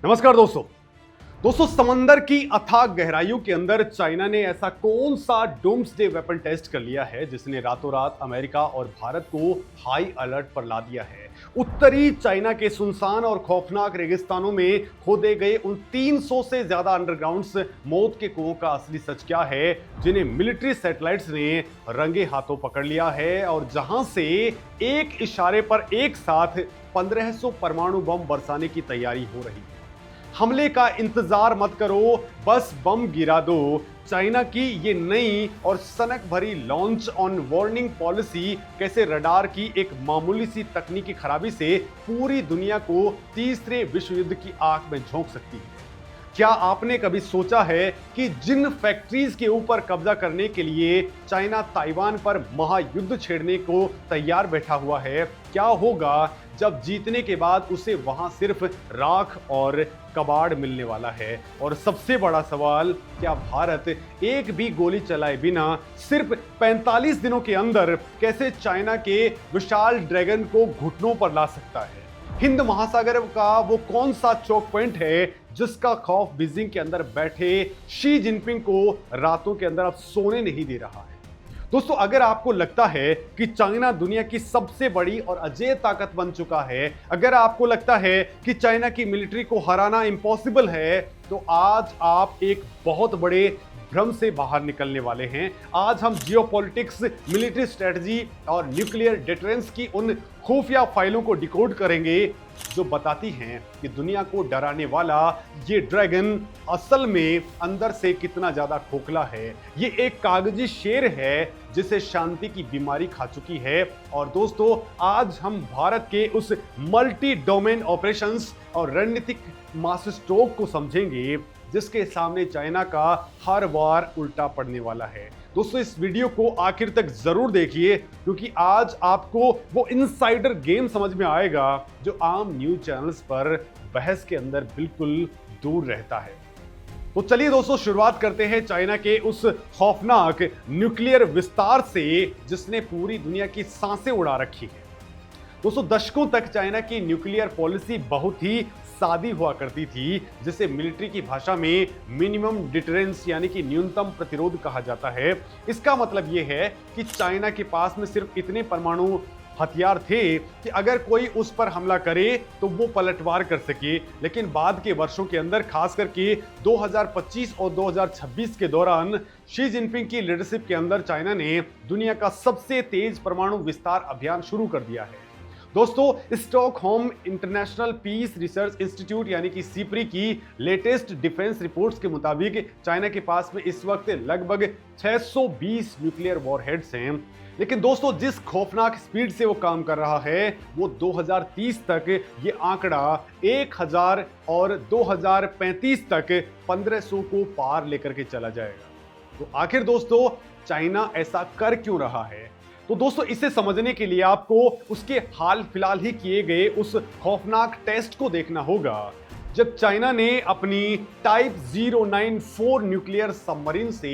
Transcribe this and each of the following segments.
नमस्कार दोस्तों। समंदर की अथाह गहराइयों के अंदर चाइना ने ऐसा कौन सा डूम्सडे वेपन टेस्ट कर लिया है जिसने रातों रात अमेरिका और भारत को हाई अलर्ट पर ला दिया है। उत्तरी चाइना के सुनसान और खौफनाक रेगिस्तानों में खोदे गए उन 300 से ज्यादा अंडरग्राउंड्स मौत के कुओं का असली सच क्या है, जिन्हें मिलिट्री सैटेलाइट्स ने रंगे हाथों पकड़ लिया है और जहां से एक इशारे पर एक साथ 1500 परमाणु बम बरसाने की तैयारी हो रही है। हमले का इंतजार मत करो, बस बम गिरा दो। चाइना की ये नई और सनक भरी लॉन्च ऑन वार्निंग पॉलिसी कैसे रडार की एक मामूली सी तकनीकी खराबी से पूरी दुनिया को तीसरे विश्व युद्ध की आंख में झोंक सकती है। क्या आपने कभी सोचा है कि जिन फैक्ट्रीज के ऊपर कब्जा करने के लिए चाइना ताइवान पर महायुद्ध छेड़ने को तैयार बैठा हुआ है, क्या होगा जब जीतने के बाद उसे वहां सिर्फ राख और कबाड़ मिलने वाला है? और सबसे बड़ा सवाल, क्या भारत एक भी गोली चलाए बिना सिर्फ 45 दिनों के अंदर कैसे चाइना के विशाल ड्रैगन को घुटनों पर ला सकता है? हिंद महासागर का वो कौन सा चौक पॉइंट है जिसका खौफ बीजिंग के अंदर बैठे शी जिनपिंग को रातों के अंदर अब सोने नहीं दे रहा है? दोस्तों, अगर आपको लगता है कि चाइना दुनिया की सबसे बड़ी और अजेय ताकत बन चुका है, अगर आपको लगता है कि चाइना की मिलिट्री को हराना इम्पॉसिबल है, तो आज आप एक बहुत बड़े भ्रम से बाहर निकलने वाले हैं। आज हम जियोपॉलिटिक्स, मिलिट्री स्ट्रेटजी और न्यूक्लियर डिटरेंस की उन खुफिया फाइलों को डिकोड करेंगे जो बताती हैं कि दुनिया को डराने वाला ये ड्रैगन असल में अंदर से कितना ज्यादा खोखला है। ये एक कागजी शेर है जिसे शांति की बीमारी खा चुकी है। और दोस्तों, आज हम भारत के उस मल्टी डोमेन ऑपरेशंस और रणनीतिक मास्टर स्ट्रोक को समझेंगे जिसके सामने चाइना का हर बार उल्टा पड़ने वाला है। दोस्तों, इस वीडियो को आखिर तक जरूर देखिए क्योंकि आज आपको वो इनसाइडर गेम समझ में आएगा जो आम न्यूज चैनल्स पर बहस के अंदर बिल्कुल दूर रहता है। तो चलिए दोस्तों, शुरुआत करते हैं चाइना के उस खौफनाक न्यूक्लियर विस्तार से जिसने पूरी दुनिया की सांसें उड़ा रखी है। दोस्तों, दशकों तक चाइना की न्यूक्लियर पॉलिसी बहुत ही सादी हुआ करती थी, जिसे मिलिट्री की भाषा में मिनिमम डिटरेंस यानी कि न्यूनतम प्रतिरोध कहा जाता है। इसका मतलब यह है कि चाइना के पास में सिर्फ इतने परमाणु हथियार थे कि अगर कोई उस पर हमला करे तो वो पलटवार कर सके। लेकिन बाद के वर्षों के अंदर, खास करके 2025 और 2026 के दौरान शी जिनपिंग की लीडरशिप के अंदर चाइना ने दुनिया का सबसे तेज परमाणु विस्तार अभियान शुरू कर दिया है। दोस्तों, Stockholm International Peace Research Institute यानी कि सीपरी की लेटेस्ट डिफेंस रिपोर्ट्स के मुताबिक चाइना के पास में इस वक्त लगभग 620 न्यूक्लियर वॉरहेड्स हैं। लेकिन दोस्तों, जिस खौफनाक स्पीड से वो काम कर रहा है, वो 2030 तक ये आंकड़ा 1000 और 2035 तक 1500 को पार लेकर के चला जाएगा। तो आखिर दोस्तों, चाइना ऐसा कर क्यों रहा है? तो दोस्तों, इसे समझने के लिए आपको उसके हाल फिलहाल ही किए गए उस खौफनाक टेस्ट को देखना होगा जब चाइना ने अपनी टाइप 094 न्यूक्लियर सबमरीन से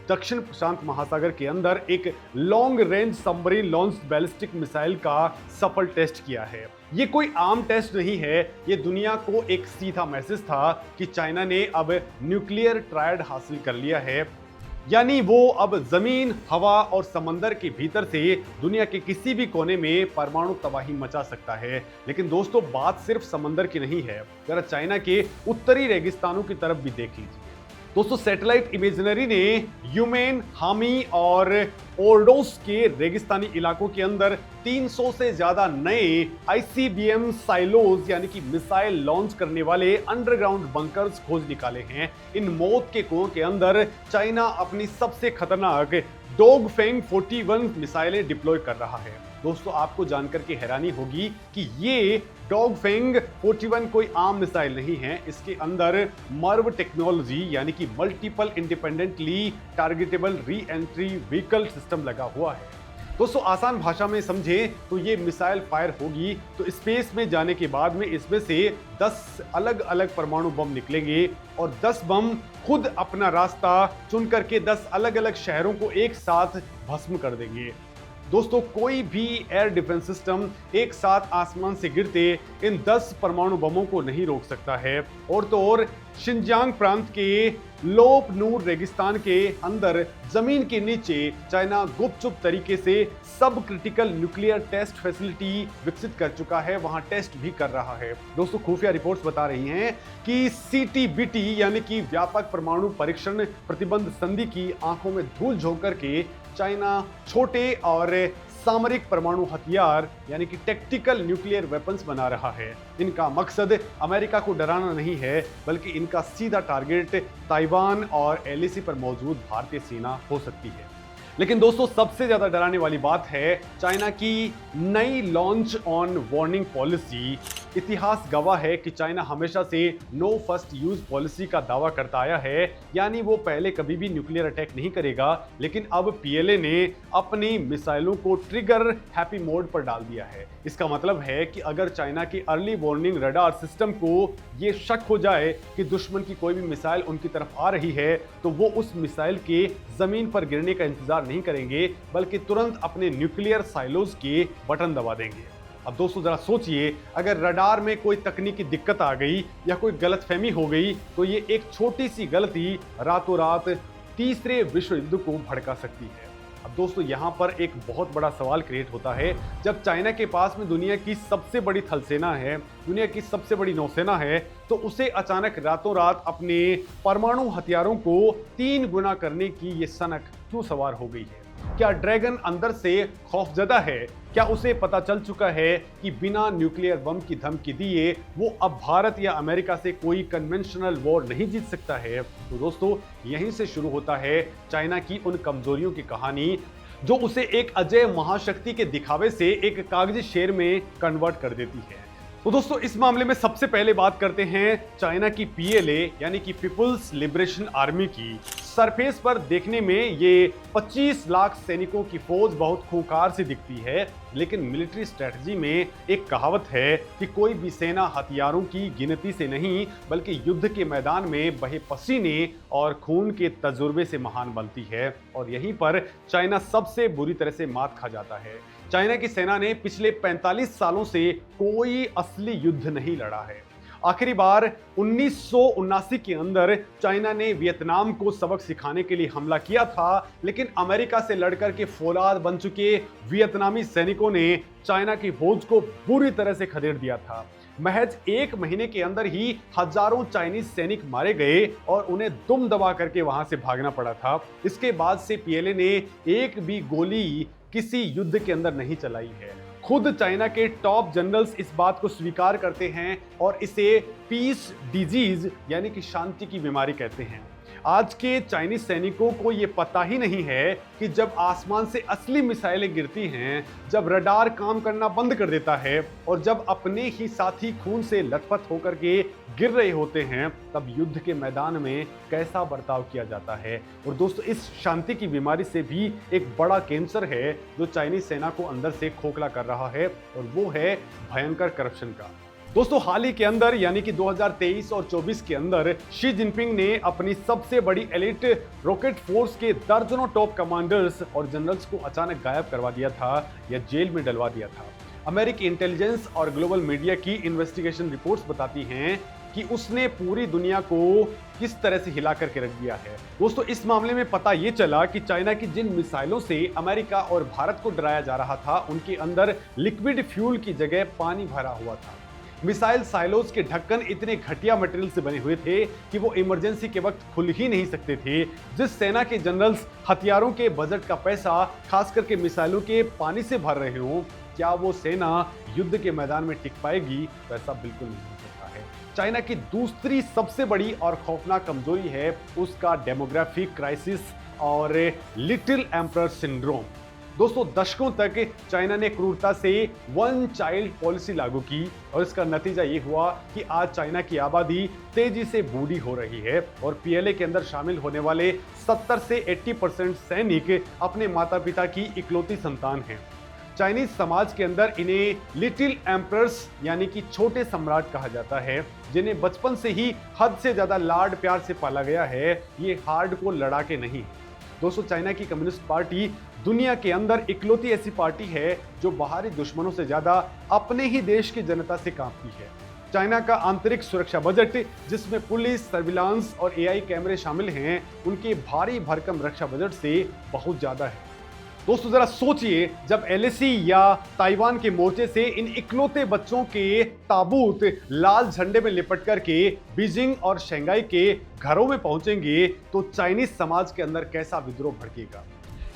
दक्षिण प्रशांत महासागर के अंदर एक long range submarine launch ballistic missile का सफल टेस्ट किया है। ये कोई आम टेस्ट नहीं है, ये दुनिया को एक सीधा मैसेज था कि चाइना ने अब न्यूक्लियर ट्रायड हासिल कर लिया है, यानी वो अब जमीन, हवा और समंदर के भीतर से दुनिया के किसी भी कोने में परमाणु तबाही मचा सकता है। लेकिन दोस्तों, बात सिर्फ समंदर की नहीं है, जरा चाइना के उत्तरी रेगिस्तानों की तरफ भी देख लीजिए। दोस्तों, सैटेलाइट इमेजनरी ने यूमेन, हामी और ओर्डोस के रेगिस्तानी इलाकों के अंदर 300 से ज्यादा नए ICBM साइलोज यानी कि मिसाइल लॉन्च करने वाले अंडरग्राउंड बंकर्स खोज निकाले हैं। इन मौत के कुओं के अंदर चाइना अपनी सबसे खतरनाक डॉगफेंग 41 मिसाइलें डिप्लॉय कर रहा है। दोस्तों, आपको जानकर के हैरानी होगी कि ये डॉगफेंग 41 कोई आम मिसाइल नहीं है। इसके अंदर मर्व टेक्नोलॉजी यानी कि multiple independently targetable re entry vehicle system लगा हुआ है। दोस्तों, आसान भाषा में समझें तो ये मिसाइल फायर होगी तो स्पेस में जाने के बाद में इसमें से 10 अलग अलग परमाणु बम निकलेंगे और 10 बम खुद अपना रास्ता चुन करके 10 अलग अलग शहरों को एक साथ भस्म कर देंगे। दोस्तों, कोई भी एयर डिफेंस सिस्टम एक साथ आसमान से गिरते इन 10 परमाणु बमों को नहीं रोक सकता है। और तो और शिनजियांग प्रांत के लोप नूर रेगिस्तान के अंदर जमीन के नीचे चाइना गुपचुप तरीके से सब क्रिटिकल न्यूक्लियर टेस्ट फैसिलिटी विकसित कर चुका है, वहां टेस्ट भी कर रहा है। दोस्तों, खुफिया रिपोर्ट्स बता रही हैं कि CTBT यानी कि व्यापक परमाणु परीक्षण प्रतिबंध संधि की आंखों में धूल झोंक करके चाइना छोटे और सामरिक परमाणु हथियार यानी कि टैक्टिकल न्यूक्लियर वेपन्स बना रहा है। इनका मकसद अमेरिका को डराना नहीं है, बल्कि इनका सीधा टारगेट ताइवान और LAC पर मौजूद भारतीय सेना हो सकती है। लेकिन दोस्तों, सबसे ज्यादा डराने वाली बात है चाइना की नई लॉन्च ऑन वार्निंग पॉलिसी। इतिहास गवाह है कि चाइना हमेशा से नो फर्स्ट यूज पॉलिसी का दावा करता आया है, यानी वो पहले कभी भी न्यूक्लियर अटैक नहीं करेगा। लेकिन अब PLA ने अपनी मिसाइलों को ट्रिगर हैप्पी मोड पर डाल दिया है। इसका मतलब है कि अगर चाइना की अर्ली वार्निंग रडार सिस्टम को ये शक हो जाए कि दुश्मन की कोई भी मिसाइल उनकी तरफ आ रही है, तो वो उस मिसाइल के जमीन पर गिरने का इंतजार नहीं करेंगे, बल्कि तुरंत अपने न्यूक्लियर साइलोज के बटन दबा देंगे। अब दोस्तों, जरा सोचिए, अगर रडार में कोई तकनीकी दिक्कत आ गई या कोई गलतफहमी हो गई, तो ये एक छोटी सी गलती रातों रात तीसरे विश्व युद्ध को भड़का सकती है। अब दोस्तों, यहाँ पर एक बहुत बड़ा सवाल क्रिएट होता है, जब चाइना के पास में दुनिया की सबसे बड़ी थल सेना है, दुनिया की सबसे बड़ी नौसेना है, तो उसे अचानक रातों रात अपने परमाणु हथियारों को 3 गुना करने की ये सनक क्यों सवार हो गई है? क्या ड्रैगन अंदर से खौफजदा है? क्या उसे पता चल चुका है कि बिना न्यूक्लियर बम की धमकी दिए वो अब भारत या अमेरिका से कोई कन्वेंशनल वॉर नहीं जीत सकता है? तो दोस्तों, यहीं से शुरू होता है चाइना की उन कमजोरियों की कहानी, जो उसे एक अजय महाशक्ति के दिखावे से एक कागजी शेर में कन्वर्ट कर देती है। तो दोस्तों, इस मामले में सबसे पहले बात करते हैं चाइना की PLA यानी कि पीपुल्स लिबरेशन आर्मी की। सरफेस पर देखने में ये 25 लाख सैनिकों की फौज बहुत खूंखार सी दिखती है, लेकिन मिलिट्री स्ट्रेटजी में एक कहावत है कि कोई भी सेना हथियारों की गिनती से नहीं, बल्कि युद्ध के मैदान में बहे पसीने और खून के तजुर्बे से महान बनती है। और यहीं पर चाइना सबसे बुरी तरह से मात खा जाता है। चाइना की सेना ने पिछले 45 सालों से कोई असली युद्ध नहीं लड़ा है। आखिरी बार 1979 के अंदर चाइना ने वियतनाम को सबक सिखाने के लिए हमला किया था, लेकिन अमेरिका से लड़कर के फौलाद बन चुके वियतनामी सैनिकों ने चाइना की फौज को बुरी तरह से खदेड़ दिया था। महज 1 महीने के अंदर ही हजारों चाइनीज सैनिक मारे गए और उन्हें दुम दबा करके वहां से भागना पड़ा था। इसके बाद से PLA ने एक भी गोली किसी युद्ध के अंदर नहीं चलाई है। खुद चाइना के टॉप जनरल्स इस बात को स्वीकार करते हैं और इसे पीस डिजीज यानी कि शांति की बीमारी कहते हैं। आज के चाइनीज सैनिकों को यह पता ही नहीं है कि जब आसमान से असली मिसाइलें गिरती हैं, जब रडार काम करना बंद कर देता है और जब अपने ही साथी खून से लथपथ होकर के गिर रहे होते हैं, तब युद्ध के मैदान में कैसा बर्ताव किया जाता है। और दोस्तों, इस शांति की बीमारी से भी एक बड़ा कैंसर है जो चाइनीज सेना को अंदर से खोखला कर रहा है, और वो है भयंकर करप्शन का। दोस्तों, हाल ही के अंदर यानी कि 2023 और 24 के अंदर शी जिनपिंग ने अपनी सबसे बड़ी एलिट रॉकेट फोर्स के दर्जनों टॉप कमांडर्स और जनरल्स को अचानक गायब करवा दिया था या जेल में डलवा दिया था। अमेरिकी इंटेलिजेंस और ग्लोबल मीडिया की इन्वेस्टिगेशन रिपोर्ट्स बताती हैं कि उसने पूरी दुनिया को किस तरह से हिला करके रख दिया है। दोस्तों, इस मामले में पता ये चला कि चाइना की जिन मिसाइलों से अमेरिका और भारत को डराया जा रहा था, उनके अंदर लिक्विड फ्यूल की जगह पानी भरा हुआ था। मिसाइल साइलोज के ढक्कन इतने घटिया मटेरियल से बने हुए थे कि वो इमरजेंसी के वक्त खुल ही नहीं सकते थे। जिस सेना के जनरल्स हथियारों के बजट का पैसा खास करके मिसाइलों के पानी से भर रहे हो, क्या वो सेना युद्ध के मैदान में टिक पाएगी? तो ऐसा बिल्कुल नहीं हो सकता है। चाइना की दूसरी सबसे बड़ी और खौफनाक कमजोरी है उसका डेमोग्राफिक क्राइसिस और लिटिल एम्परर सिंड्रोम। दोस्तों, दशकों तक चाइना ने क्रूरता से 1 चाइल्ड पॉलिसी लागू की और इसका नतीजा ये हुआ कि आज चाइना की आबादी तेजी से बूढ़ी हो रही है और PLA के अंदर शामिल होने वाले 70 से 80% सैनिक अपने माता पिता की इकलौती संतान हैं। चाइनीज समाज के अंदर इन्हें लिटिल एम्परर्स यानी कि छोटे सम्राट कहा जाता है, जिन्हें बचपन से ही हद से ज्यादा लाड प्यार से पाला गया है। ये हार्ड को लड़ा के नहीं। दोस्तों, चाइना की कम्युनिस्ट पार्टी दुनिया के अंदर इकलौती ऐसी पार्टी है जो बाहरी दुश्मनों से ज्यादा अपने ही देश की जनता से कांपती है। चाइना का आंतरिक सुरक्षा बजट, जिसमें पुलिस, सर्विलांस और एआई कैमरे शामिल हैं, उनके भारी भरकम रक्षा बजट से बहुत ज्यादा है। दोस्तों जरा सोचिए, जब एलएसी या ताइवान के मोर्चे से इन इकलौते बच्चों के ताबूत लाल झंडे में लिपट करके बीजिंग और शंघाई के घरों में पहुंचेंगे तो चाइनीज समाज के अंदर कैसा विद्रोह भड़केगा।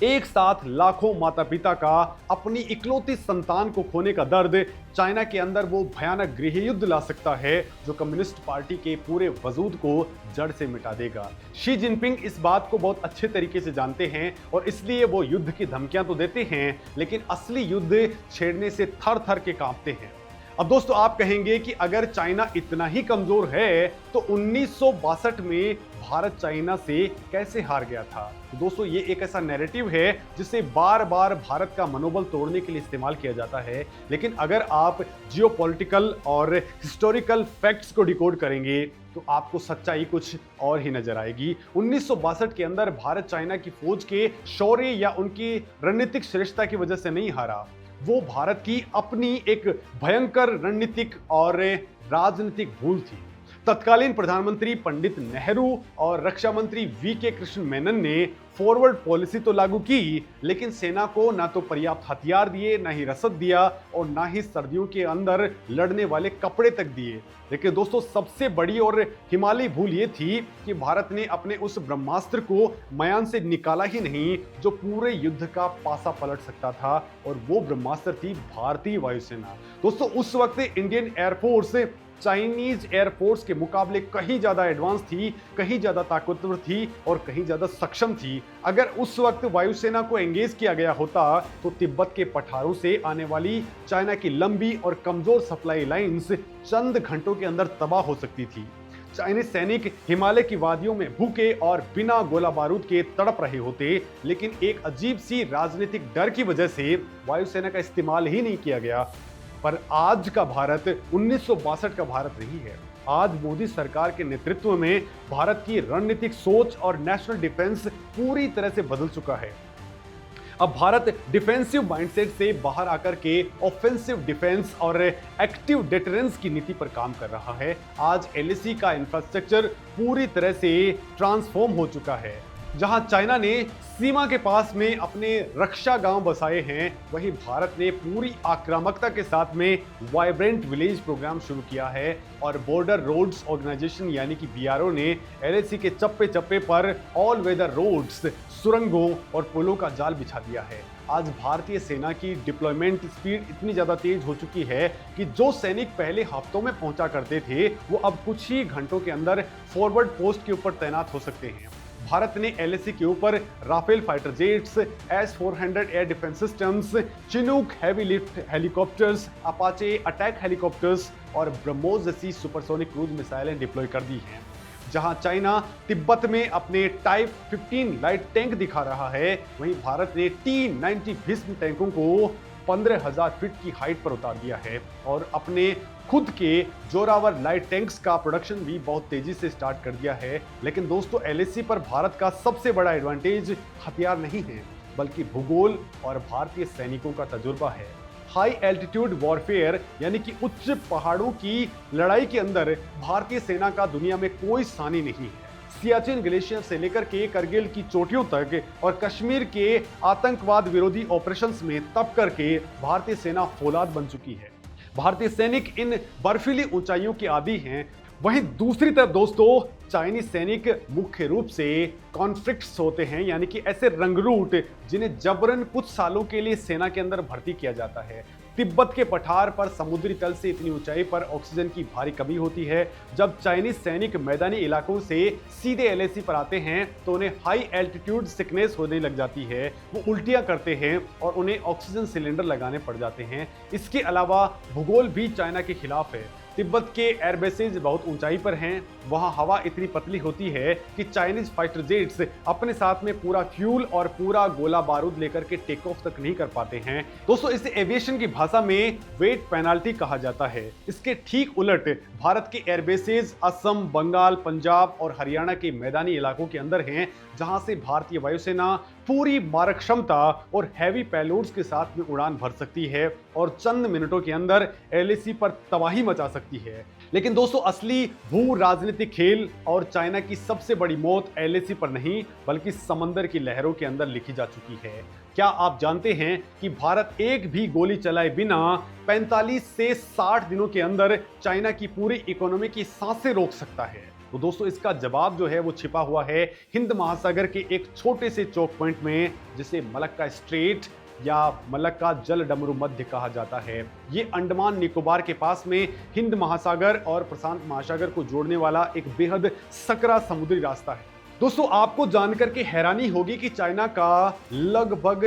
एक साथ लाखों माता पिता का अपनी इकलौती संतान को खोने का दर्द चाइना के अंदर वो भयानक गृह युद्ध ला सकता है जो कम्युनिस्ट पार्टी के पूरे वजूद को जड़ से मिटा देगा। शी जिनपिंग इस बात को बहुत अच्छे तरीके से जानते हैं और इसलिए वो युद्ध की धमकियां तो देते हैं, लेकिन असली युद्ध छेड़ने से थर थर के कांपते हैं। अब दोस्तों आप कहेंगे कि अगर चाइना इतना ही कमजोर है तो 1962 में भारत चाइना से कैसे हार गया था। तो दोस्तों ये एक ऐसा नैरेटिव है जिसे बार बार भारत का मनोबल तोड़ने के लिए इस्तेमाल किया जाता है, लेकिन अगर आप जियोपॉलिटिकल और हिस्टोरिकल फैक्ट्स को डिकोड करेंगे तो आपको सच्चाई कुछ और ही नजर आएगी। 1962 के अंदर भारत चाइना की फौज के शौर्य या उनकी रणनीतिक श्रेष्ठता की वजह से नहीं हारा, वो भारत की अपनी एक भयंकर रणनीतिक और राजनीतिक भूल थी। तत्कालीन प्रधानमंत्री पंडित नेहरू और रक्षा मंत्री वीके कृष्ण मेनन ने फॉरवर्ड पॉलिसी तो लागू की, लेकिन सेना को ना तो पर्याप्त हथियार दिए, ना ही रसद दिया और ना ही सर्दियों के अंदर लड़ने वाले कपड़े तक दिए। लेकिन दोस्तों सबसे बड़ी और हिमालयी भूल ये थी कि भारत ने अपने उस ब्रह्मास्त्र को म्यान से निकाला ही नहीं जो पूरे युद्ध का पासा पलट सकता था, और वो ब्रह्मास्त्र थी भारतीय वायुसेना। दोस्तों उस वक्त इंडियन एयरफोर्स चाइनीज एयरफोर्स के मुकाबले कहीं ज्यादा एडवांस थी, कहीं ज्यादा ताकतवर थी और कहीं ज्यादा सक्षम थी। अगर उस वक्त वायुसेना को एंगेज किया गया होता तो तिब्बत के पठारों से आने वाली चाइना की लंबी और कमजोर सप्लाई लाइंस चंद घंटों के अंदर तबाह हो सकती थी। चाइनीज सैनिक हिमालय की वादियों में भूखे और बिना गोला बारूद के तड़प रहे होते, लेकिन एक अजीब सी राजनीतिक डर की वजह से वायुसेना का इस्तेमाल ही नहीं किया गया। पर आज का भारत 1962 का भारत नहीं है। आज मोदी सरकार के नेतृत्व में भारत की रणनीतिक सोच और नेशनल डिफेंस पूरी तरह से बदल चुका है। अब भारत डिफेंसिव माइंडसेट से बाहर आकर के ऑफेंसिव डिफेंस और एक्टिव डिटरेंस की नीति पर काम कर रहा है। आज एलएसी का इंफ्रास्ट्रक्चर पूरी तरह से ट्रांसफॉर्म हो चुका है। जहां चाइना ने सीमा के पास में अपने रक्षा गांव बसाए हैं, वहीं भारत ने पूरी आक्रामकता के साथ में वाइब्रेंट विलेज प्रोग्राम शुरू किया है और बॉर्डर रोड्स ऑर्गेनाइजेशन यानी कि बीआरओ ने एलएसी के चप्पे चप्पे पर ऑल वेदर रोड्स, सुरंगों और पुलों का जाल बिछा दिया है। आज भारतीय सेना की डिप्लॉयमेंट स्पीड इतनी ज्यादा तेज हो चुकी है कि जो सैनिक पहले हफ्तों में पहुंचा करते थे वो अब कुछ ही घंटों के अंदर फॉरवर्ड पोस्ट के ऊपर तैनात हो सकते हैं। भारत ने एलएसी के ऊपर Rafale fighter jets, S-400 air defence systems, Chinook heavy lift helicopters, Apache attack helicopters और ब्रह्मोस जैसी सुपरसोनिक क्रूज मिसाइलें डिप्लॉय कर दी हैं। जहां चाइना तिब्बत में अपने टाइप 15 लाइट टैंक दिखा रहा है, वहीं भारत ने T-90 भीष्म टैंकों को 15,000 फीट की हाइट पर उतार दिया है और अपने खुद के जोरावर लाइट टैंक्स का प्रोडक्शन भी बहुत तेजी से स्टार्ट कर दिया है। लेकिन दोस्तों एलएसी पर भारत का सबसे बड़ा एडवांटेज हथियार नहीं है, बल्कि भूगोल और भारतीय सैनिकों का तजुर्बा है। हाई एल्टीट्यूड वॉरफेयर यानी कि उच्च पहाड़ों की लड़ाई के अंदर भारतीय सेना का दुनिया में कोई सानी नहीं है। सियाचिन ग्लेशियर से लेकर के करगिल की चोटियों तक और कश्मीर के आतंकवाद विरोधी ऑपरेशंस में तप करके भारतीय सेना फौलाद बन चुकी है। भारतीय सैनिक इन बर्फीली ऊंचाइयों के आदी हैं। वहीं दूसरी तरफ दोस्तों चाइनीज सैनिक मुख्य रूप से कॉन्फ्लिक्ट्स होते हैं, यानी कि ऐसे रंगरूट जिन्हें जबरन कुछ सालों के लिए सेना के अंदर भर्ती किया जाता है। तिब्बत के पठार पर समुद्री तल से इतनी ऊंचाई पर ऑक्सीजन की भारी कमी होती है। जब चाइनीज सैनिक मैदानी इलाकों से सीधे एलएसी पर आते हैं तो उन्हें हाई एल्टीट्यूड सिकनेस होने लग जाती है, वो उल्टियां करते हैं और उन्हें ऑक्सीजन सिलेंडर लगाने पड़ जाते हैं। इसके अलावा भूगोल भी चाइना के खिलाफ है। तिब्बत के एयरबेसेज बहुत ऊंचाई पर हैं, वहां हवा इतनी पतली होती है कि चाइनीज फाइटर जेट्स अपने साथ में पूरा फ्यूल और पूरा गोला बारूद लेकर के टेक ऑफ तक नहीं कर पाते हैं। दोस्तों इसे एविएशन की भाषा में वेट पेनाल्टी कहा जाता है। इसके ठीक उलट भारत के एयरबेसेज असम, बंगाल, पंजाब और हरियाणा के मैदानी इलाकों के अंदर हैं, जहां से भारतीय वायुसेना पूरी मारक क्षमता और हैवी पेलोड्स के साथ में उड़ान भर सकती है और चंद मिनटों के अंदर एलएसी पर तबाही मचा सकती है। लेकिन दोस्तों, असली भू राजनीतिक खेल और चाइना की सबसे बड़ी मौत एलएसी पर नहीं बल्कि समंदर की लहरों के अंदर लिखी जा चुकी है। क्या आप जानते हैं कि भारत एक भी गोली चलाए बिना 45 से 60 दिनों के अंदर चाइना की पूरी इकोनॉमी की सांसें रोक सकता है? तो दोस्तों, इसका जवाब जो है वो छिपा हुआ है हिंद महासागर के एक छोटे से चौक पॉइंट में, जिसे मलक्का स्ट्रेट या मलक्का जल डमरू मध्य कहा जाता है। ये अंडमान निकोबार के पास में हिंद महासागर और प्रशांत महासागर को जोड़ने वाला एक बेहद सकरा समुद्री रास्ता है। दोस्तों, आपको जानकर के हैरानी होगी कि चाइना का लगभग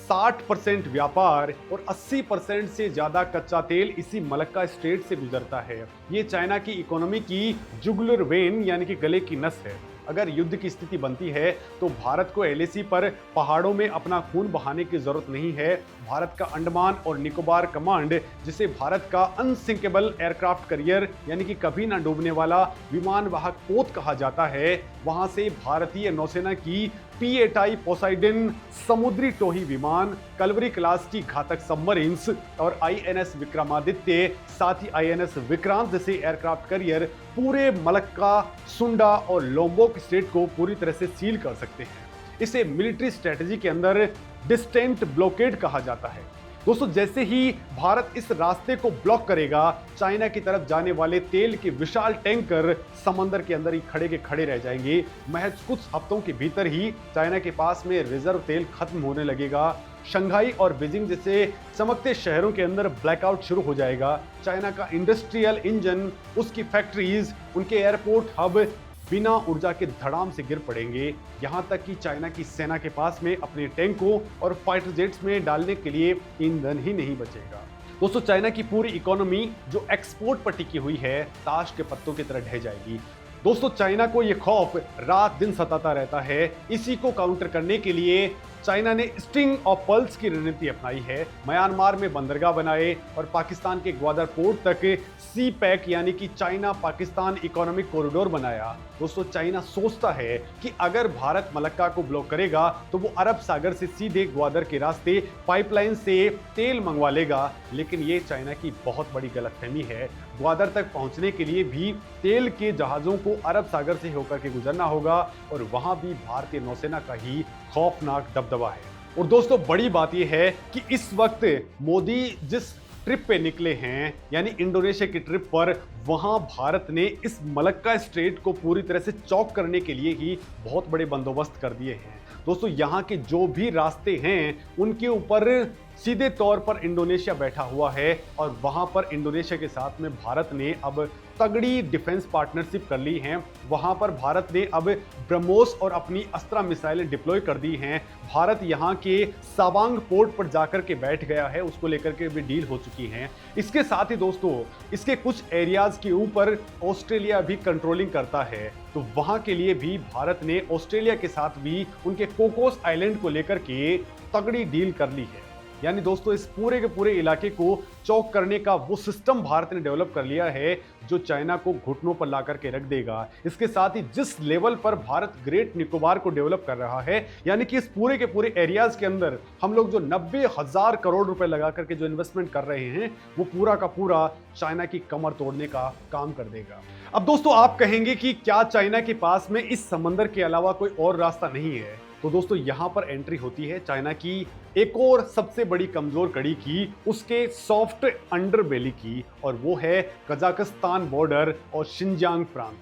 60% व्यापार और 80% से ज्यादा कच्चा तेल इसी मलक्का स्ट्रेट से गुजरता है। ये चाइना की इकोनॉमी की जुगुलर वेन यानी कि गले की नस है। अगर युद्ध की स्थिति बनती है तो भारत को एलएसी पर पहाड़ों में अपना खून बहाने की जरूरत नहीं है। भारत का अंडमान और निकोबार कमांड, जिसे भारत का अनसिंकेबल एयरक्राफ्ट करियर यानी कि कभी ना डूबने वाला विमान वाहक पोत कहा जाता है, वहां से भारतीय नौसेना की P-8I पोसाइडन समुद्री टोही विमान, कलवरी क्लास की घातक सबमरीन्स और INS विक्रमादित्य, साथ ही INS विक्रांत जैसे एयरक्राफ्ट करियर पूरे मलक्का, सुंडा और लोम्बोक स्ट्रेट को पूरी तरह से सील कर सकते हैं। इसे मिलिट्री स्ट्रेटजी के अंदर डिस्टेंट ब्लॉकेड कहा जाता है। दोस्तों, जैसे ही भारत इस रास्ते को ब्लॉक करेगा, चाइना की तरफ जाने वाले तेल के विशाल टैंकर समंदर के अंदर ही खड़े के खड़े रह जाएंगे। महज कुछ हफ्तों के भीतर ही चाइना के पास में रिजर्व तेल खत्म होने लगेगा। शंघाई और बीजिंग जैसे चमकते शहरों के अंदर ब्लैकआउट शुरू हो जाएगा। चाइना का इंडस्ट्रियल इंजन, उसकी फैक्ट्रीज, उनके एयरपोर्ट हब बिना ऊर्जा के धड़ाम से गिर पड़ेंगे। यहां तक कि चाइना की सेना के पास में अपने टैंकों और फाइटर जेट्स में डालने के लिए ईंधन ही नहीं बचेगा। दोस्तों, चाइना की पूरी इकोनॉमी जो एक्सपोर्ट पर टिकी हुई है, ताश के पत्तों की तरह ढह जाएगी। दोस्तों, चाइना को यह खौफ रात दिन सताता रहता है। इसी को काउंटर करने के लिए चाइना ने स्ट्रिंग ऑफ पल्स की रणनीति अपनाई है। म्यांमार में बंदरगाह बनाए और पाकिस्तान के ग्वादर पोर्ट तक सी पैक यानी कि चाइना पाकिस्तान इकोनॉमिक कॉरिडोर बनाया। दोस्तों, चाइना सोचता है कि अगर भारत मलक्का को ब्लॉक करेगा तो वो अरब सागर से सीधे ग्वादर के रास्ते पाइपलाइन से तेल मंगवा लेगा, लेकिन ये चाइना की बहुत बड़ी गलतफहमी है। ग्वादर तक पहुंचने के लिए भी तेल के जहाजों को अरब सागर से होकर के गुजरना होगा और वहां भी भारतीय नौसेना का ही खौफनाक दबदबा है। और दोस्तों, बड़ी बात यह है कि इस वक्त मोदी जिस ट्रिप पे निकले हैं यानी इंडोनेशिया की ट्रिप पर, वहां भारत ने इस मलक्का स्ट्रेट को पूरी तरह से चौक करने के लिए ही बहुत बड़े बंदोबस्त कर दिए हैं। दोस्तों, यहाँ के जो भी रास्ते हैं उनके ऊपर सीधे तौर पर इंडोनेशिया बैठा हुआ है और वहां पर इंडोनेशिया के साथ में भारत ने अब तगड़ी डिफेंस पार्टनरशिप कर ली है। वहां पर भारत ने अब ब्रह्मोस और अपनी अस्त्रा मिसाइलें डिप्लॉय कर दी हैं। भारत यहां के सावांग पोर्ट पर जाकर के बैठ गया है, उसको लेकर के भी डील हो चुकी हैं। इसके साथ ही दोस्तों, इसके कुछ एरियाज के ऊपर ऑस्ट्रेलिया भी कंट्रोलिंग करता है, तो वहां के लिए भी भारत ने ऑस्ट्रेलिया के साथ भी उनके कोकोस आइलैंड को लेकर के तगड़ी डील कर ली है। यानी दोस्तों, इस पूरे के पूरे इलाके को चौक करने का वो सिस्टम भारत ने डेवलप कर लिया है जो चाइना को घुटनों पर ला करके रख देगा। इसके साथ ही जिस लेवल पर भारत ग्रेट निकोबार को डेवलप कर रहा है, यानी कि इस पूरे के पूरे एरियाज के अंदर हम लोग जो 90,000 करोड़ रुपए लगा करके जो इन्वेस्टमेंट कर रहे हैं, वो पूरा का पूरा चाइना की कमर तोड़ने का काम कर देगा। अब दोस्तों, आप कहेंगे कि क्या चाइना के पास में इस समंदर के अलावा कोई और रास्ता नहीं है? तो दोस्तों, यहां पर एंट्री होती है चाइना की एक और सबसे बड़ी कमजोर कड़ी की, उसके सॉफ्ट अंडरबेली की, और वो है कजाकिस्तान बॉर्डर और शिनजियांग प्रांत।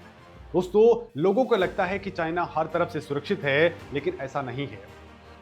दोस्तों, लोगों को लगता है कि चाइना हर तरफ से सुरक्षित है, लेकिन ऐसा नहीं है।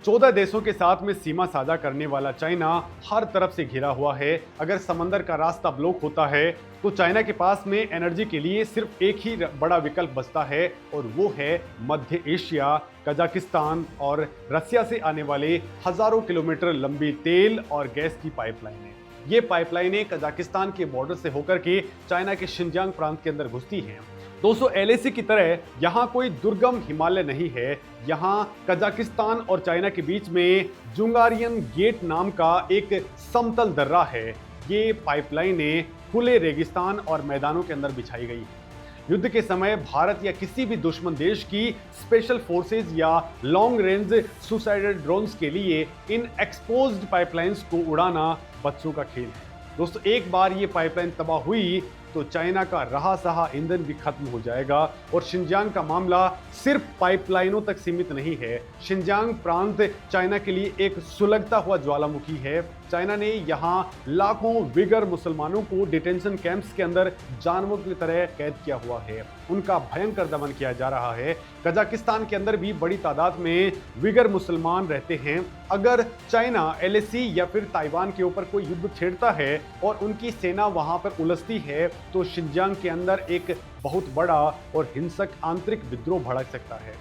14 देशों के साथ में सीमा साझा करने वाला चाइना हर तरफ से घिरा हुआ है। अगर समंदर का रास्ता ब्लॉक होता है तो चाइना के पास में एनर्जी के लिए सिर्फ एक ही बड़ा विकल्प बचता है, और वो है मध्य एशिया, कजाकिस्तान और रसिया से आने वाले हजारों किलोमीटर लंबी तेल और गैस की पाइपलाइनें। ये पाइपलाइनें कजाकिस्तान के बॉर्डर से होकर के चाइना के शिनजियांग प्रांत के अंदर घुसती हैं। दोस्तों, एलएसी की तरह यहाँ कोई दुर्गम हिमालय नहीं है। यहाँ कजाकिस्तान और चाइना के बीच में जुंगारियन गेट नाम का एक समतल दर्रा है। ये पाइपलाइनें खुले रेगिस्तान और मैदानों के अंदर बिछाई गई है। युद्ध के समय भारत या किसी भी दुश्मन देश की स्पेशल फोर्सेज या लॉन्ग रेंज सुसाइडल ड्रोन्स के लिए इन एक्सपोज्ड पाइपलाइंस को उड़ाना बच्चों का खेल है। दोस्तों, एक बार ये पाइपलाइन तबाह हुई तो चाइना का रहा सहा ईंधन भी खत्म हो जाएगा। और शिनजियांग का मामला सिर्फ पाइपलाइनों तक सीमित नहीं है। शिनजियांग प्रांत चाइना के लिए एक सुलगता हुआ ज्वालामुखी है। चाइना ने यहाँ लाखों विगर मुसलमानों को डिटेंशन कैंप्स के अंदर जानवरों की तरह कैद किया हुआ है। उनका भयंकर दमन किया जा रहा है। कजाकिस्तान के अंदर भी बड़ी तादाद में विगर मुसलमान रहते हैं। अगर चाइना एलएसी या फिर ताइवान के ऊपर कोई युद्ध छेड़ता है और उनकी सेना वहां पर उलझती है तो शिनजियांग के अंदर एक बहुत बड़ा और हिंसक आंतरिक विद्रोह भड़क सकता है।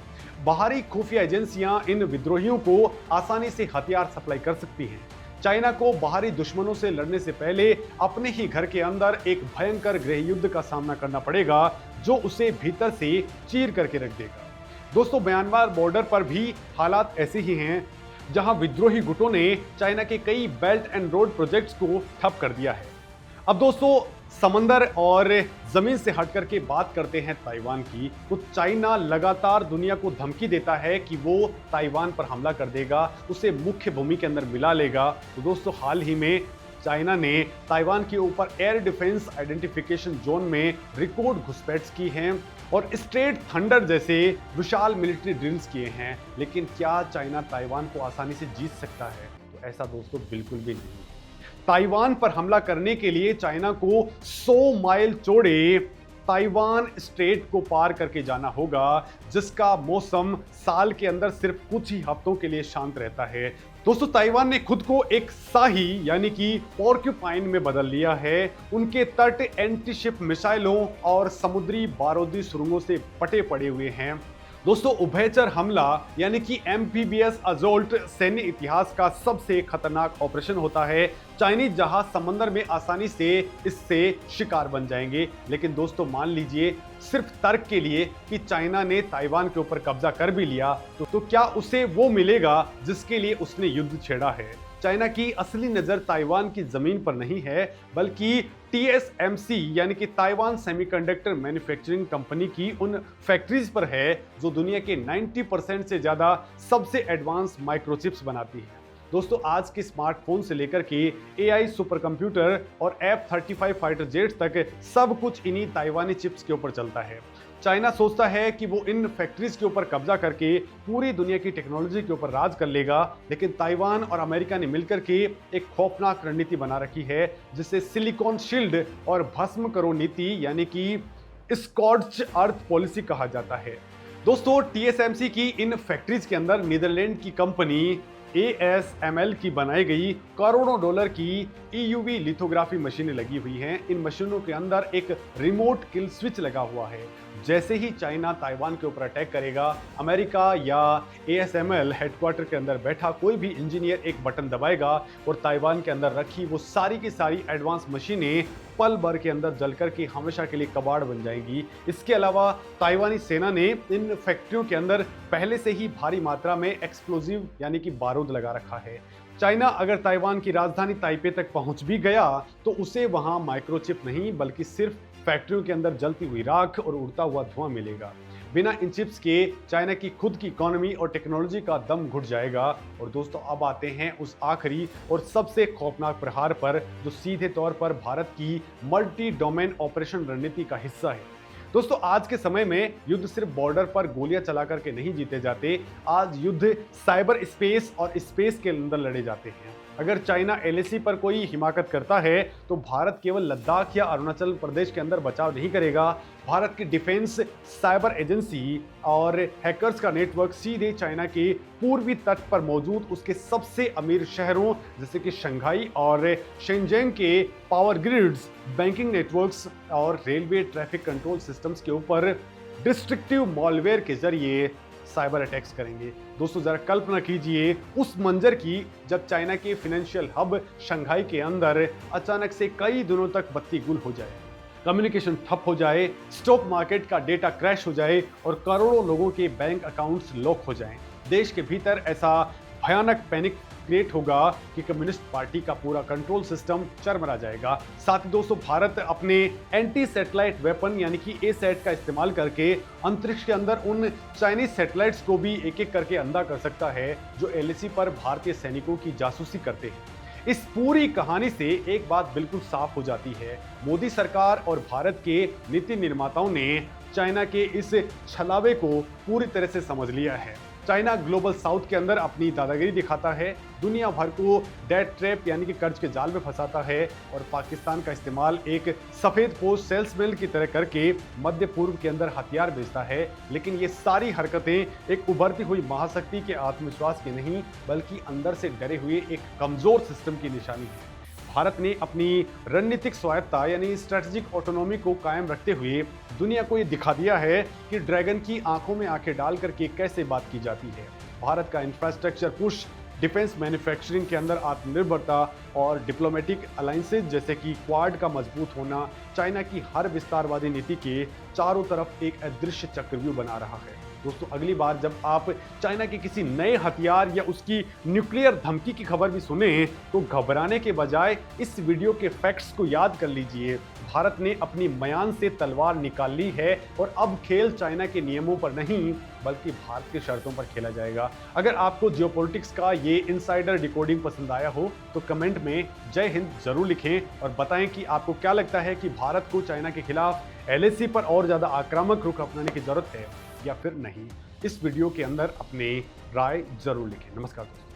बाहरी खुफिया एजेंसियां इन विद्रोहियों को आसानी से हथियार सप्लाई कर सकती हैं। चाइना को बाहरी दुश्मनों से लड़ने से पहले अपने ही घर के अंदर एक भयंकर गृह युद्ध का सामना करना पड़ेगा जो उसे भीतर से चीर करके रख देगा। दोस्तों, म्यांमार बॉर्डर पर भी हालात ऐसे ही हैं जहां विद्रोही गुटों ने चाइना के कई बेल्ट एंड रोड प्रोजेक्ट्स को ठप कर दिया है। अब दोस्तों, समंदर और जमीन से हट करके बात करते हैं ताइवान की। तो चाइना लगातार दुनिया को धमकी देता है कि वो ताइवान पर हमला कर देगा, उसे मुख्य भूमि के अंदर मिला लेगा। तो दोस्तों, हाल ही में चाइना ने ताइवान के ऊपर एयर डिफेंस आइडेंटिफिकेशन जोन में रिकॉर्ड घुसपैठ की हैं और स्ट्रेट थंडर जैसे विशाल मिलिट्री ड्रिल्स किए हैं। लेकिन क्या चाइना ताइवान को आसानी से जीत सकता है? तो ऐसा दोस्तों बिल्कुल भी नहीं। ताइवान पर हमला करने के लिए चाइना को 100 माइल चौड़े ताइवान स्ट्रेट को पार करके जाना होगा, जिसका मौसम साल के अंदर सिर्फ कुछ ही हफ्तों के लिए शांत रहता है। दोस्तों, ताइवान ने खुद को एक शाही यानी कि पोर्क्यूपाइन में बदल लिया है। उनके तट एंटी शिप मिसाइलों और समुद्री बारूदी सुरंगों से पटे पड़े हुए हैं। दोस्तों, उभयचर हमला यानी कि एम्फीबियस असॉल्ट सैन्य इतिहास का सबसे खतरनाक ऑपरेशन होता है। चाइनीज जहाज समंदर में आसानी से इससे शिकार बन जाएंगे। लेकिन दोस्तों, मान लीजिए सिर्फ तर्क के लिए कि चाइना ने ताइवान के ऊपर कब्जा कर भी लिया तो क्या उसे वो मिलेगा जिसके लिए उसने युद्ध छेड़ा है? चाइना की असली नजर ताइवान की जमीन पर नहीं है, बल्कि TSMC यानी कि ताइवान सेमीकंडक्टर मैन्युफैक्चरिंग कंपनी की उन फैक्ट्रीज पर है जो दुनिया के 90% से ज्यादा सबसे एडवांस माइक्रोचिप्स बनाती है। दोस्तों, आज के स्मार्टफोन से लेकर के AI सुपर कंप्यूटर और F-35 फाइटर जेट्स तक सब कुछ इन्हीं ताइवानी चिप्स के ऊपर चलता है। चाइना सोचता है कि वो इन फैक्ट्रीज के ऊपर कब्जा करके पूरी दुनिया की टेक्नोलॉजी के ऊपर राज कर लेगा। लेकिन ताइवान और अमेरिका ने मिलकर के एक खौफनाक रणनीति बना रखी है, जिसे सिलिकॉन शील्ड और भस्म करो नीति यानी कि स्कॉर्च अर्थ पॉलिसी कहा जाता है। दोस्तों, TSMC की इन फैक्ट्रीज के अंदर नीदरलैंड की कंपनी ASML की बनाई गई करोड़ों डॉलर की EUV लिथोग्राफी मशीनें लगी हुई हैं। इन मशीनों के अंदर एक रिमोट किल स्विच लगा हुआ है। जैसे ही चाइना ताइवान के ऊपर अटैक करेगा, अमेरिका या ASML हेडक्वार्टर के अंदर बैठा कोई भी इंजीनियर एक बटन दबाएगा और ताइवान के अंदर रखी वो सारी की सारी एडवांस मशीनें पल भर के अंदर जलकर के हमेशा के लिए कबाड़ बन जाएंगी। इसके अलावा ताइवानी सेना ने इन फैक्ट्रियों के अंदर पहले से ही भारी मात्रा में एक्सप्लोजिव यानी कि बारूद लगा रखा है। चाइना अगर ताइवान की राजधानी ताइपे तक पहुंच भी गया तो उसे वहां माइक्रोचिप नहीं बल्कि सिर्फ फैक्ट्रियों के अंदर जलती हुई राख और उड़ता हुआ धुआं मिलेगा। बिना इन चिप्स के चाइना की खुद की इकोनॉमी और टेक्नोलॉजी का दम घुट जाएगा। और दोस्तों, अब आते हैं उस आखिरी और सबसे खौफनाक प्रहार पर जो सीधे तौर पर भारत की मल्टी डोमेन ऑपरेशन रणनीति का हिस्सा है। दोस्तों, आज के समय में युद्ध सिर्फ बॉर्डर पर गोलियां चला करके नहीं जीते जाते। आज युद्ध साइबर स्पेस और स्पेस के अंदर लड़े जाते हैं। अगर चाइना LAC पर कोई हिमाकत करता है तो भारत केवल लद्दाख या अरुणाचल प्रदेश के अंदर बचाव नहीं करेगा। भारत की डिफेंस, साइबर एजेंसी और हैकर्स का नेटवर्क सीधे चाइना के पूर्वी तट पर मौजूद उसके सबसे अमीर शहरों जैसे कि शंघाई और शेंजेंग के पावर ग्रिड्स, बैंकिंग नेटवर्क्स और रेलवे ट्रैफिक कंट्रोल सिस्टम्स के ऊपर डिस्ट्रक्टिव मॉलवेयर के जरिए साइबर अटैक्स करेंगे। दोस्तों, जरा कल्पना कीजिए उस मंजर की जब चाइना के फाइनेंशियल हब शंघाई के अंदर अचानक से कई दिनों तक बत्ती गुल हो जाए, कम्युनिकेशन ठप हो जाए, स्टॉक मार्केट का डेटा क्रैश हो जाए और करोड़ों लोगों के बैंक अकाउंट्स लॉक हो जाएं। देश के भीतर ऐसा भयानक पैनिक क्रिएट होगा कि कम्युनिस्ट पार्टी का पूरा कंट्रोल सिस्टम चरमरा जाएगा। साथ ही दोस्तों, भारत अपने एंटी सैटेलाइट वेपन यानी कि ए-सैट का इस्तेमाल करके अंतरिक्ष के अंदर उन चाइनीज सैटेलाइट्स को भी एक एक करके अंधा कर सकता है जो एलएसी पर भारतीय सैनिकों की जासूसी करते हैं। इस पूरी कहानी से एक बात बिल्कुल साफ हो जाती है, मोदी सरकार और भारत के नीति निर्माताओं ने चाइना के इस छलावे को पूरी तरह से समझ लिया है। चाइना ग्लोबल साउथ के अंदर अपनी दादागिरी दिखाता है, दुनिया भर को डेट ट्रैप यानी कि कर्ज के जाल में फंसाता है और पाकिस्तान का इस्तेमाल एक सफेद पोस्ट सेल्समैन की तरह करके मध्य पूर्व के अंदर हथियार बेचता है। लेकिन ये सारी हरकतें एक उभरती हुई महाशक्ति के आत्मविश्वास की नहीं, बल्कि अंदर से डरे हुए एक कमजोर सिस्टम की निशानी है। भारत ने अपनी रणनीतिक स्वायत्तता यानी स्ट्रेटेजिक ऑटोनॉमी को कायम रखते हुए दुनिया को ये दिखा दिया है कि ड्रैगन की आंखों में आंखें डाल करके कैसे बात की जाती है। भारत का इंफ्रास्ट्रक्चर पुश, डिफेंस मैन्युफैक्चरिंग के अंदर आत्मनिर्भरता और डिप्लोमेटिक अलायंसेज जैसे कि क्वाड का मजबूत होना चाइना की हर विस्तारवादी नीति के चारों तरफ एक अदृश्य चक्रव्यूह बना रहा है। दोस्तों, अगली बार जब आप चाइना के किसी नए हथियार या उसकी न्यूक्लियर धमकी की खबर भी सुने तो घबराने के बजाय इस वीडियो के फैक्ट्स को याद कर लीजिए। भारत ने अपनी म्यान से तलवार निकाल ली है और अब खेल चाइना के नियमों पर नहीं बल्कि भारत की शर्तों पर खेला जाएगा। अगर आपको जियोपॉलिटिक्स का ये इनसाइडर डिकोडिंग पसंद आया हो तो कमेंट में जय हिंद जरूर लिखें और बताएं कि आपको क्या लगता है कि भारत को चाइना के खिलाफ एलएसी पर और ज्यादा आक्रामक रुख अपनाने की जरूरत है या फिर नहीं। इस वीडियो के अंदर अपने राय जरूर लिखें। नमस्कार दोस्तों।